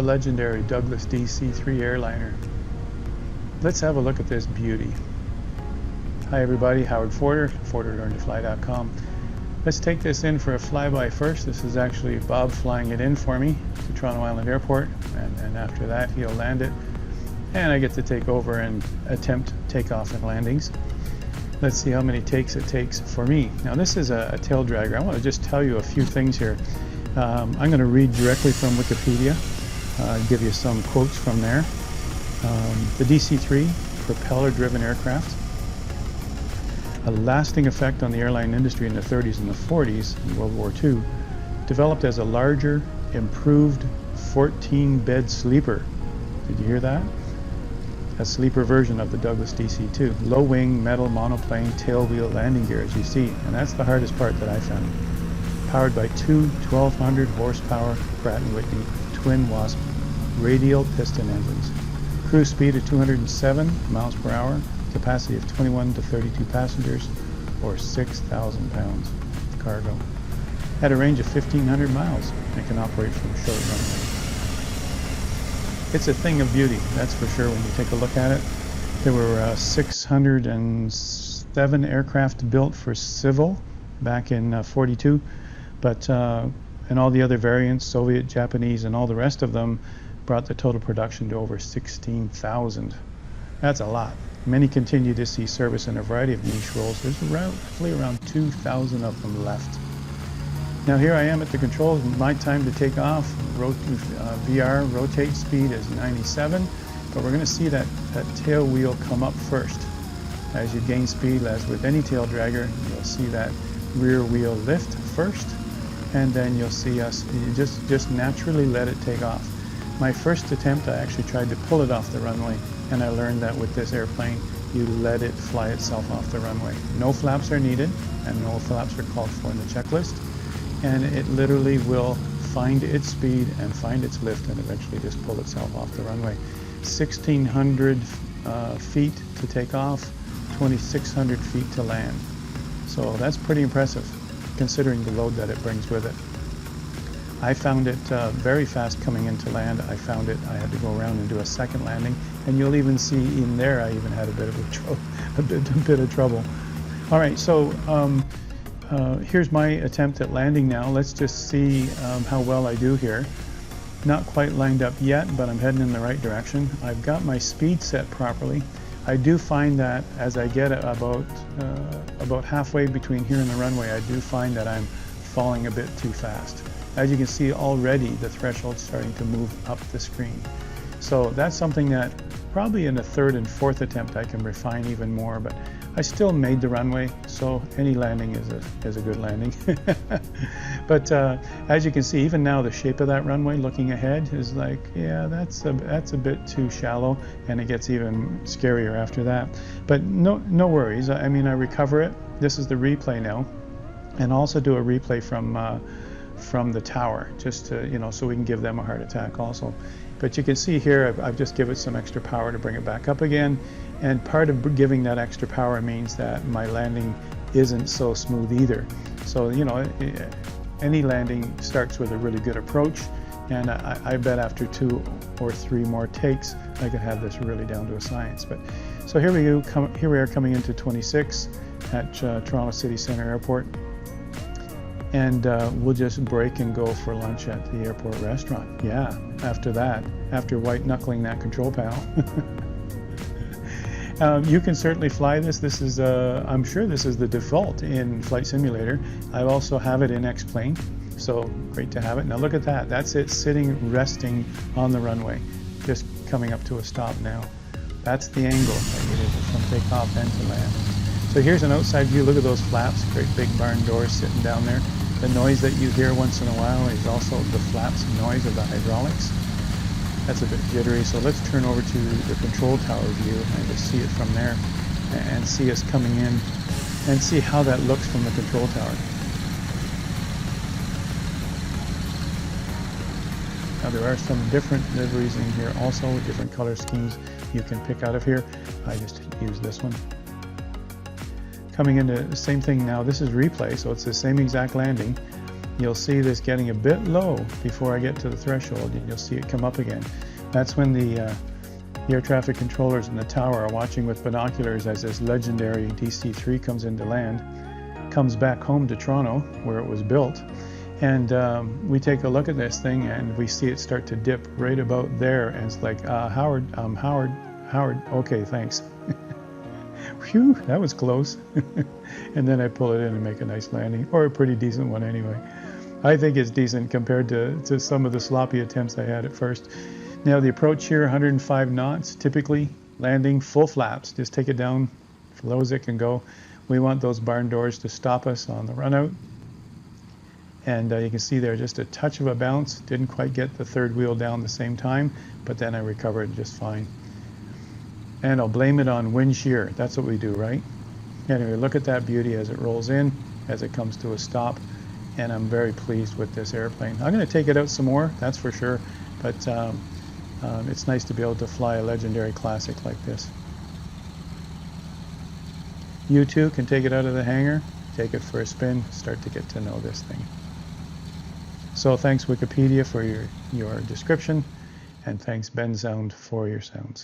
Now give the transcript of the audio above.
legendary Douglas DC-3 airliner. Let's have a look at this beauty. Hi everybody, Howard Forder, ForderLearnToFly.com. Let's take this in for a flyby first. This is actually Bob flying it in for me to Toronto Island Airport, and after that he'll land it, and I get to take over and attempt takeoff and landings. Let's see how many takes it takes for me. Now this is a tail dragger. I want to just tell you a few things here. I'm going to read directly from Wikipedia, give you some quotes from there. The DC-3, propeller-driven aircraft, a lasting effect on the airline industry in the 30s and the 40s in World War II, developed as a larger, improved 14-bed sleeper. Did you hear that? A sleeper version of the Douglas DC-2. Low-wing, metal monoplane, tailwheel landing gear, as you see, and that's the hardest part that I found. Powered by two 1,200 horsepower Pratt & Whitney twin Wasp radial piston engines. Cruise speed of 207 miles per hour. Capacity of 21 to 32 passengers, or 6,000 pounds cargo. At a range of 1,500 miles, it can operate from short runway. It's a thing of beauty, that's for sure, when you take a look at it. There were 607 aircraft built for civil back in 42, but and all the other variants, Soviet, Japanese, and all the rest of them, brought the total production to over 16,000. That's a lot. Many continue to see service in a variety of niche roles. There's roughly around 2,000 of them left. Now here I am at the controls. My time to take off. VR rotate speed is 97, but we're going to see that tail wheel come up first. As you gain speed, as with any tail dragger, you'll see that rear wheel lift first, and then you'll see us just naturally let it take off. My first attempt, I actually tried to pull it off the runway, and I learned that with this airplane, you let it fly itself off the runway. No flaps are needed, and no flaps are called for in the checklist, and it literally will find its speed and find its lift and eventually just pull itself off the runway. 1,600 feet to take off, 2,600 feet to land. So that's pretty impressive, considering the load that it brings with it. I found it very fast coming into land. I found it, I had to go around and do a second landing, and you'll even see in there I even had a bit of trouble. All right, so here's my attempt at landing now. Let's just see how well I do here. Not quite lined up yet, but I'm heading in the right direction. I've got my speed set properly. I do find that as I get about halfway between here and the runway, I do find that I'm falling a bit too fast. As you can see already, the threshold's starting to move up the screen. So that's something that probably in the third and fourth attempt I can refine even more, but I still made the runway, so any landing is a good landing. But as you can see, even now the shape of that runway looking ahead is like, yeah, that's a bit too shallow, and it gets even scarier after that. But no worries, I mean, I recover it. This is the replay now, and also do a replay from the tower, just to, so we can give them a heart attack also. But you can see here I've just given it some extra power to bring it back up again, and part of giving that extra power means that my landing isn't so smooth either. So any landing starts with a really good approach, and I bet after 2 or 3 more takes I could have this really down to a science. But so here we go. Here we are coming into 26 at Toronto City Centre Airport. And we'll just break and go for lunch at the airport restaurant. Yeah, after that, after white knuckling that control panel. You can certainly fly this. This is, I'm sure this is the default in Flight Simulator. I also have it in X-Plane, so great to have it. Now look at that. That's it sitting, resting on the runway, just coming up to a stop now. That's the angle that it is from takeoff and to land. So here's an outside view. Look at those flaps, great big barn doors sitting down there. The noise that you hear once in a while is also the flaps noise of the hydraulics. That's a bit jittery, so let's turn over to the control tower view and just see it from there and see us coming in and see how that looks from the control tower. Now there are some different liveries in here also with different color schemes you can pick out of here. I just use this one. Coming into the same thing now, this is replay, so it's the same exact landing. you'll see this getting a bit low before I get to the threshold, and you'll see it come up again. That's when the air traffic controllers in the tower are watching with binoculars as this legendary DC-3 comes into land, comes back home to Toronto where it was built, and we take a look at this thing and we see it start to dip right about there, and it's like, Howard, okay, thanks. Phew, that was close. And then I pull it in and make a nice landing, or a pretty decent one anyway. I think it's decent compared to some of the sloppy attempts I had at first. Now the approach here, 105 knots, typically landing full flaps. Just take it down as low as it can go. We want those barn doors to stop us on the run out. And you can see there just a touch of a bounce. Didn't quite get the third wheel down the same time, but then I recovered just fine. And I'll blame it on wind shear. That's what we do, right? Anyway, look at that beauty as it rolls in, as it comes to a stop. And I'm very pleased with this airplane. I'm going to take it out some more, that's for sure. But it's nice to be able to fly a legendary classic like this. You too can take it out of the hangar, take it for a spin, start to get to know this thing. So thanks Wikipedia for your description, and thanks Bensound for your sounds.